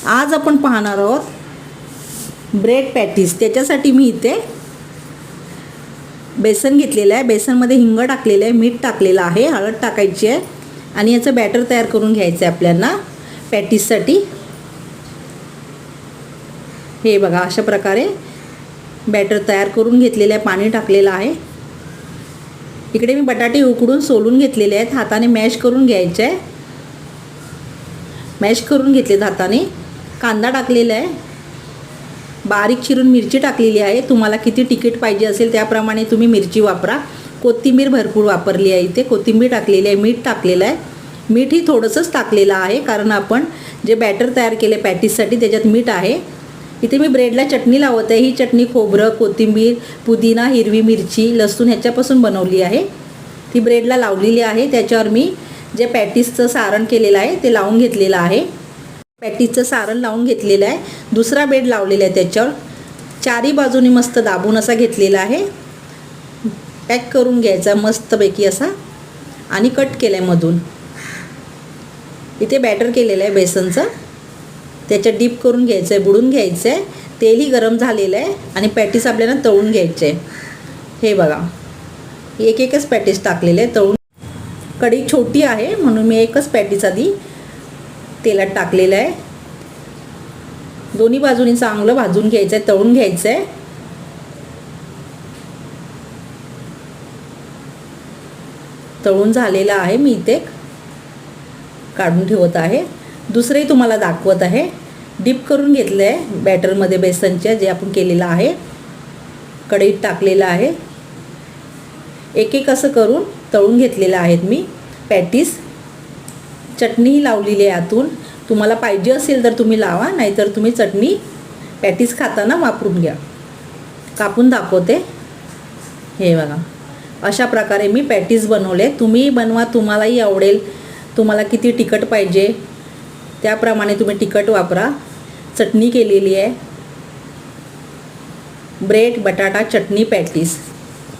आज आपण पाहणार आहोत ब्रेड पॅटीस। त्याच्यासाठी मी इथे बेसन घेतलेलं आहे, बेसनमध्ये हिंग टाकलेलं आहे, मीठ टाकलेलं आहे, हळद टाकायची आहे आणि याचं बॅटर तयार करून घ्यायचं आहे आपल्याला पॅटीससाठी। हे बघा अशा प्रकारे बॅटर तयार करून घेतलेलं आहे, पाणी टाकलेलं आहे। इकडे मी बटाटे उकडून सोलून घेतलेले आहेत, हाताने मॅश करून घ्यायचे आहे। मॅश करून घेतलेत हाताने। कांदा टाकलेला आहे, बारीक चिरून मिरची टाकलेली आहे। तुम्हाला किती तिखट पाहिजे असेल त्याप्रमाणे तुम्ही मिरची वापरा। कोथिंबीर भरपूर वापरली आहे, इथे कोथिंबीर टाकलेली आहे, मीठ टाकलेलं आहे। मीठ ही थोडंसंच टाकलेलं आहे कारण आपण जे बॅटर तयार केले पॅटीससाठी त्याच्यात मीठ आहे। इथे मी ब्रेडला चटणी लावत आहे। ही चटणी खोबरं, कोथिंबीर, पुदिना, हिरवी मिरची, लसूण ह्याच्यापासून बनवली आहे। ती ब्रेडला लावलेली आहे। त्याच्यावर मी जे पॅटीसचं सारण केलेलं आहे ते लावून घेतलेलं आहे। पॅटीसचं सारण लावून घेतलेलं आहे। दुसरा ब्रेड लावलेला आहे, त्याच्यावर चारी बाजूनी मस्त दाबून असा घेतलेला आहे। पॅक करून घ्यायचा मस्तपैकी असा आणि कट केलं आहे मधून। इथे बॅटर केलेलं आहे बेसनचं, त्याच्यात डीप करून घ्यायचं आहे, बुडून घ्यायचं आहे। तेलही गरम झालेलं आहे आणि पॅटीस आपल्याला तळून घ्यायचे आहे। हे बघा एक एकच पॅटीस टाकलेले आहे तळून। कढई छोटी आहे म्हणून मी एकच पॅटीस आधी तेलात टाकलेलं आहे। दोन्ही बाजूनी चांगलं भाजून घ्यायचं आहे, तळून घ्यायचं आहे। तळून झालेलं आहे, मी इथे काढून ठेवत आहे। दुसरंही तुम्हाला दाखवत आहे। डीप करून घेतलं आहे बॅटरमध्ये बेसनच्या जे आपण केलेलं आहे, कढईत टाकलेलं आहे। एक एक असं करून तळून घेतलेलं आहेत मी पॅटीस। चटणीही लावलेली आहे आतून, तुम्हाला पाहिजे असेल तर तुम्ही लावा, नाहीतर तुम्ही चटणी पॅटीस खाताना वापरून घ्या। कापून दाखवते। हे बघा अशा प्रकारे मी पॅटीस बनवले। तुम्ही बनवा, तुम्हालाही आवडेल। तुम्हाला किती तिखट पाहिजे त्याप्रमाणे तुम्ही तिखट वापरा। चटणी केलेली आहे, ब्रेड बटाटा चटणी पॅटीस।